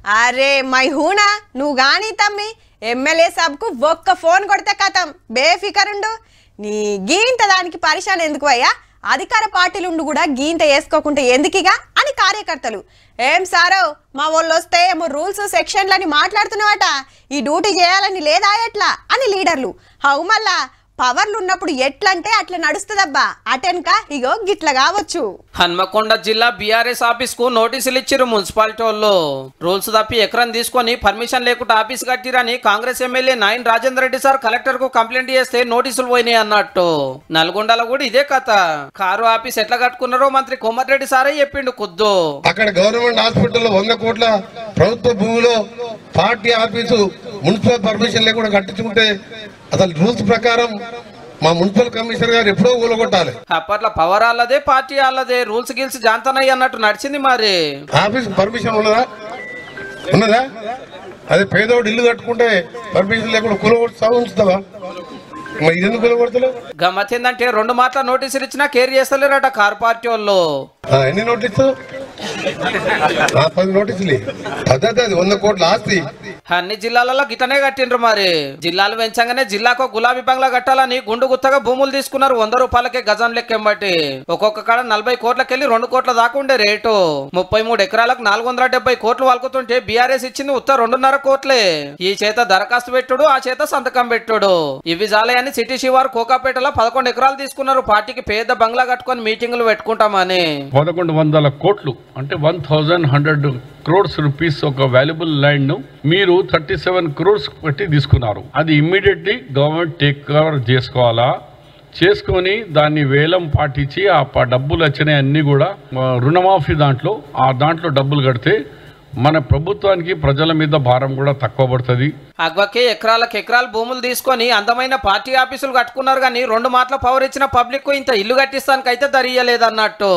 అరే మై హూనా నువ్వు గాని తమ్మి ఎమ్మెల్యే సాబ్కు ఒక్క ఫోన్ కొడితే కథం బేఫికరుండు నీ గీంత దానికి పరిశాన్ ఎందుకు అయ్యా అధికార పార్టీలుండు కూడా గీంత వేసుకోకుంటే ఎందుకిగా అని కార్యకర్తలు ఏం సారో మా వాళ్ళు వస్తే ఏమో రూల్స్ సెక్షన్లని మాట్లాడుతున్నావట ఈ డ్యూటీ చేయాలని లేదా ఎట్లా అని లీడర్లు హౌ మళ్ళా పవర్లు ఉన్నప్పుడు ఎట్లంటే అట్లా నడుస్తుందబ్బా అటెన్క ఇగో గిట్ల కావచ్చు. హన్మకొండ జిల్లా బీఆర్ఎస్ ఆఫీస్ కు నోటీసులు ఇచ్చిరు మున్సిపాలిటీ వాళ్ళు. రూల్స్ తప్పి ఎకరం తీసుకొని పర్మిషన్ లేకుండా ఆఫీస్ కట్టిరని Congress MLA Nayan Rajender Reddy sir collector కు కంప్లైంట్ చేస్తే నోటీసులు పోయినాయి అన్నట్టు. నల్గొండలో కూడా ఇదే కథ. కారు ఆఫీస్ ఎట్లా కట్టుకున్నారో మంత్రి కోమటిరెడ్డి సారే చెప్పిండు ఖుద్దు. అక్కడ గవర్నమెంట్ హాస్పిటల్ 100 కోట్ల ప్రభుత్వ భూమిలో పార్టీ ఆఫీసు మున్సిపల్ పర్మిషన్ లేకుండా కట్టించుకుంటే అసలు రూల్స్ ప్రకారం మా మున్సిపల్ కమిషనర్ గారు ఎప్పుడో కూలగొట్టాలి. అప్పట్లో పవర్ అల్లదే పార్టీ అల్లదే రూల్స్ గిల్స్ జాంతనయ్య అన్నట్టు నడిచింది. మరి ఆఫీస్ పర్మిషన్ ఉన్నదా అదే పేదోడు ఇల్లు కట్టుకుంటే పర్మిషన్ లేకుండా కూలగొట్టు ఉంచుతావా? మరి ఇది ఎందుకు కూలగొడతలేవు? గమ్మత్ ఏందంటే 2 మాటల నోటీసులు ఇచ్చినా కేర్ చేస్తలేరట కారు పార్టీ వాళ్ళు. ఎన్ని నోటీసు? 10 నోటీసులు. పద్ధతి అది 100 కోట్ల ఆస్తి. అన్ని జిల్లాలలో గిటనే కట్టిండ్రు. మరి జిల్లాలు పెంచగానే జిల్లాకు గులాబీ బంగ్లా కట్టాలని గుండు గుత్తగా భూములు తీసుకున్నారు. 100 రూపాయలకే గజం లెక్కెంబట్టి. ఒక్కొక్క కాడ 40 కోట్లకెళ్లి 2 కోట్ల దాకా ఉండే రేటు. 33 ఎకరాలకు 470 కోట్లు వలుకుతుంటే బీఆర్ఎస్ ఇచ్చింది ఉత్త 2.5 కోట్లే. ఈ చేత దరఖాస్తు పెట్టుడు ఆ చేత సంతకం పెట్టుడు. ఇవి జాలయని సిటీ శివారు కోకాపేటలో 11 ఎకరాలు తీసుకున్నారు. పార్టీకి పేద బంగ్లా కట్టుకొని మీటింగులు పెట్టుకుంటామని. 1100 కోట్లు అంటే 1100 crores రూపీస్ ఒక వాల్యుబుల్ ల్యాండ్ ను మీరు 37 crores పెట్టి తీసుకున్నారు. అది ఇమ్మీడియట్లీ గవర్నమెంట్ టేక్ కవర్ చేసుకోవాలా, చేసుకొని దాన్ని వేలం పాటించి ఆ డబ్బులు వచ్చినాయి అన్ని కూడా రుణమాఫీ దాంట్లో డబ్బులు కడితే మన ప్రభుత్వానికి ప్రజల మీద భారం కూడా తక్కువ పడుతుంది. అగ్గకే ఎకరాలకు ఎకరాలు భూములు తీసుకొని అందమైన పార్టీ ఆఫీసులు కట్టుకున్నారు. కానీ 2 మాటల పవర్ ఇచ్చిన పబ్లిక్ ఇంత ఇల్లు కట్టిస్తానికైతే దరియలేదన్నట్టు.